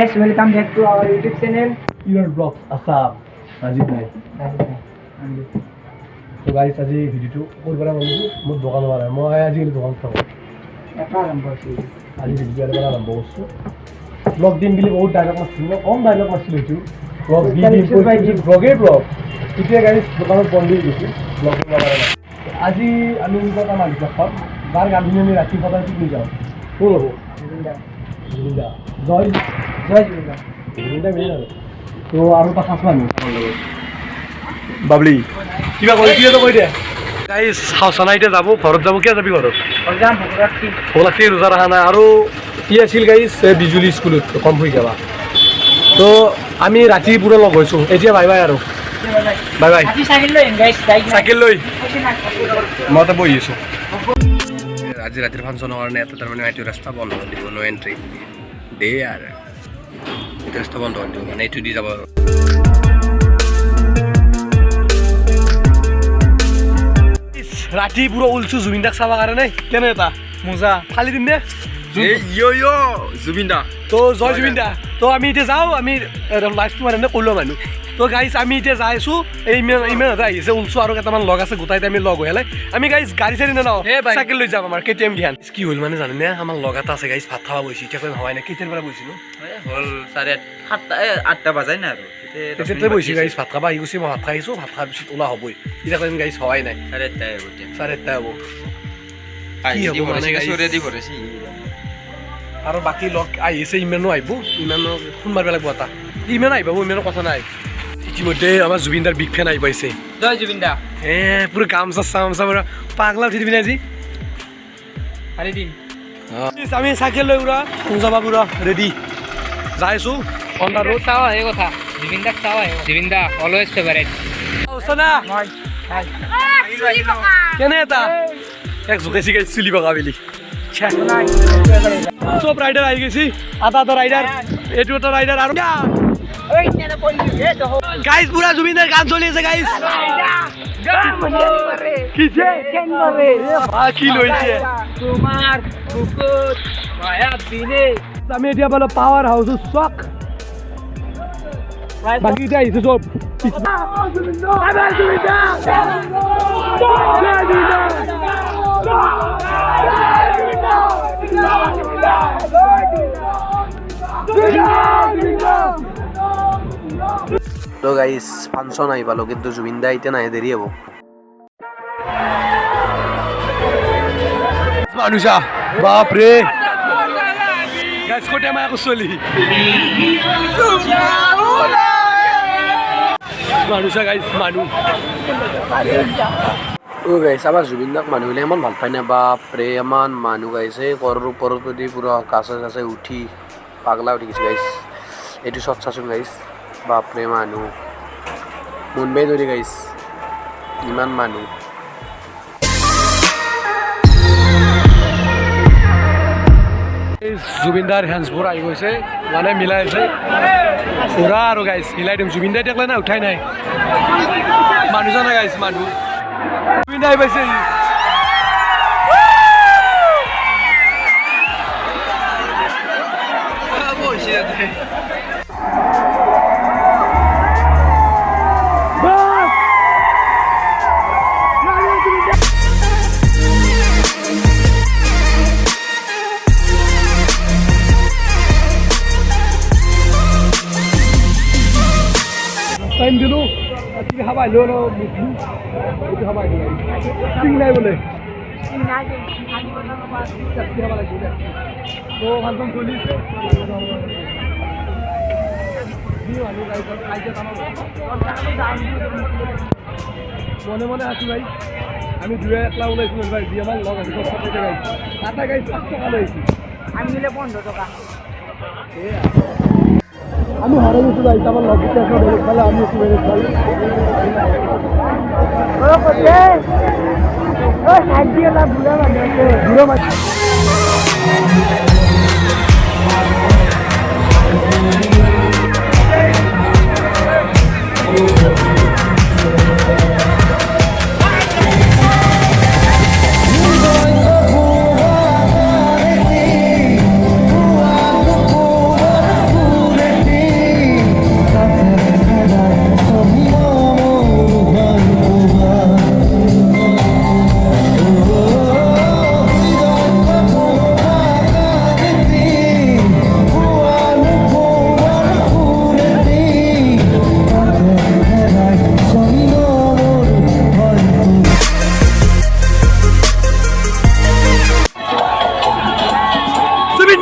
guys, welcome back to our YouTube channel. Your vlog Assam. Ajit bhai. So guys, আজি ভিডিওটো কোৰ পৰা বনাইছো মোৰ দোকান পৰা মই আজি দোকান চাব এটা আৰম্ভ কৰিছো আজি ভিডিও এটা আৰম্ভ কৰিছো ব্লগ দিম বুলি বহুত ডায়লগ মাৰিছো কম ডায়লগ মাৰিছো এইটো ব্লগ দিম ব্লগে ব্লগ এতিয়া গাইস দোকানত বন্ধ হৈ গৈছে ব্লগ বনাব আজি আমি এটা মালিক খাম যাৰ গান্ধী আমি ৰাতি সদায় পিকনিক যাওঁ কোন হ'ব জুবিনদা জয় জুবিনদা জুবিনদা মেইন আৰু তো আৰু এটা খাস মানুহ বাবলি কিবা কই কি তো কই দে গাইস হাউসানাইতে যাব ঘৰত যাব কিয় যাবি ঘৰত যাম ভগৰাখি ভগৰাখি ৰোজা ৰাখা নাই আৰু কি আছিল গাইস বিজুলী স্কুলত কম হৈ যাবা তো আমি ৰাতি পুৰা লগ হৈছো এতিয়া বাই বাই আৰু বাই বাই আজি সাইকেল লৈ গাইস সাইকেল লৈ মতে বহি আছো আজি ৰাতিৰ ফাংচনৰ কাৰণে এটা তাৰমানে এইটো ৰাস্তা বন্ধ কৰি দিব নো এন্ট্ৰি দে আৰু এইটো ৰাস্তা বন্ধ কৰি দিব মানে এইটো দি যাব ৰাতি পুৰা উলছো জুবিনদাক চাবা কাৰণে কেনে এটা মজা খালি দিম নে ইয়ো জুবিনদা তো জয় জুবিনদা তো আমি এতিয়া যাওঁ আমি লাইভটো মানে ক'লো মানুহ তো গাইছ আমি এতিয়া যাই আছো ইমান এটা আহিছে উলছো আৰু কেইটামান লগ আছে গোটাইতে আমি লগ হৈ আমি গাইছ গাড়ী চাড়ী নাযাওঁ চাইকেল লৈ যাম আমাৰ কেটিএম গিহান কি হ'ল মানে জানে আমাৰ লগ এটা আছে গাইছ ভাত খাব বহিছে এতিয়া ভাবাই নাই কেতিয়াৰ পৰা বহিছিলো হ'ল 8:30 বাজাই না আৰু তেতিয়াই বহিছে গাইছ ভাত খাব আহি গৈছে মই ভাত খাইছো ভাত খোৱাৰ পিছত ওলা হ'বই এতিয়া কৈম গাইছ হোৱাই নাই 8:30 হ'ব আৰু বাকী লগ আহিছে ইমানো আহিব ইমানো ফোন মাৰিব লাগিব এটা ইমান আহিব ইমানো কথা নাই ইতিমধ্যে আমাৰ জুবিনদাৰ বিগ ফেন আহি পাইছে জয় জুবিনদা পুরো গামছা চামচা পুরা পাগলা উঠি দিবি না আজি আরে দিন আমি সাইকেল লৈ পুরা যাবা পুরা রেডি যাইছো অন দা রোড চাও এই কথা জুবিনদা চাও জুবিনদা অলওয়েজ ফেভারিট ওসনা কেনে এটা এক জুকেছি গাইছ চুলি বাগা বেলি সব রাইডার আই গেছি আধা রাইডার এটু তো রাইডার আর গাইস পুরা জুবিনদার গান চলি আছে গাইস কিছে কি লইছে তোমার বুকুত মায়া দিনে আমি এতিয়া বলো পাওয়ার হাউস শক বাকি এটা ইছে সব তো গাইস ফাংশন আই ভালো কিন্তু জুবিনদা আইতে না দেরি হবো মানুষা বাপ রে গাইস কোটে মায়া কুসলি মানুষা গাইস মানু ও গাইস আবার জুবিনদাক মানুহলে এমন ভাল পায় না বাপ রে এমন মানু গাইছে করর উপর দি পুরো কাছে কাছে উঠি পাগলা উঠি গেছে গাইস এটু শট শাসন গাইস বাপ রে মানু মুম্বাই ধরে গাইস ইমান মানু জুবিনদার হ্যান্ডসবোৰ আহি গৈছে মানে মিলাই আছে পুৰা আৰু গাইছ মিলাই দিম জুবিনদাই দেখলে না উঠাই নাই মানুহজনে গাইছ মানুহ জুবিনদাই পাইছে টাইম দিলো আজকে হাবাই লো মিঠু এটা হাবাই দিলো সিং নাই বলে সিং নাই আজকে হাবাই লাগবে তো ফাংশন চলিছে দিও আমি আইতে মনে মনে আছি ভাই আমি দুই একলা ওলাইছো ভাই দিয়ে আমার লগ আছে সব থেকে গাইছি আটা গাইছি 5 টাকা লইছি আমি নিলে 15 টাকা আমি হারে গেছি ভাই আমার লগ দিতে আসলে খেলা আমি একটু বেড়ে খাই ও কোতে ও সাইড দিয়ে না বুড়া মানে বুড়া মানে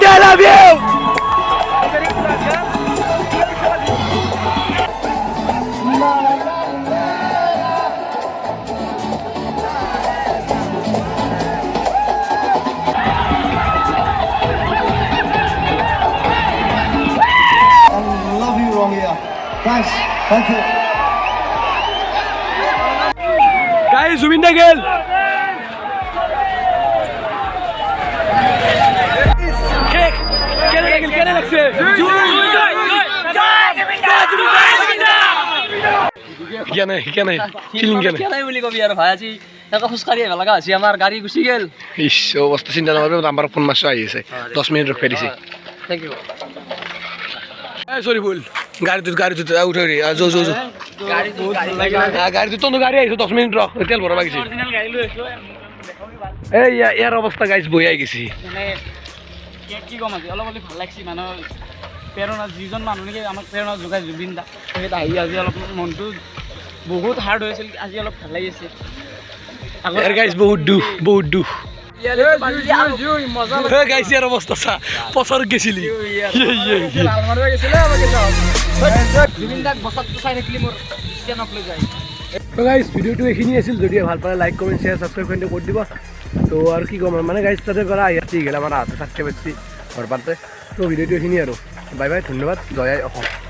India, I love you! I love you, Rangia. Thanks. Thank you. Guys, Zubeen Rangia. অৱস্থা চিন্তা নকৰিব আমাৰ ফোন মাছ আহি আছে 10 মিনিট ৰখাই দিছে Thank you. সৰি ভুল গাড়ীটোত উঠাই ৰে যো গাড়ীটোত তো গাড়ী আহিছে 10 মিনিট ৰখ তেল ভৰাব লাগিছে Original গাড়ী লৈ আছো এই ইয়াৰ অৱস্থা গাইছ বহি আহি গৈছে মানে কি কম আজি অলপ ভাল লাগছি মানে প্ৰেৰণা যিজন মানুহ নেকি আমাক প্ৰেৰণা যোগাই জুবিন দা তেখেত আহি আজি অলপ মনটো বহুত হাৰ্ড হৈছিল আজি অলপ ভাল লাগিছে ইয়াৰ গাইছ বহুত দুখ গাইছ ইয়াৰ অৱস্থা চা পছৰ গেছিলি জুবিন দাক বছৰটো চাই থাকিলে মোৰ ষ্টেনক লৈ যায় তো গাইছ ভিডিওটো এইখিনি আছিল যদি ভাল পালে লাইক কমেণ্ট শ্বেয়াৰ ছাবস্ক্ৰাইব কৰি দিব তো আৰু কি ক'ম মানে গাইছ তাতে পৰা ইয়াতে গেল আমাৰ হাতে ছাবস্ক্ৰাইব কৰিছি ঘৰ পাতে তো ভিডিওটো এইখিনি আৰু বাই বাই ধন্যবাদ জয় আই অসম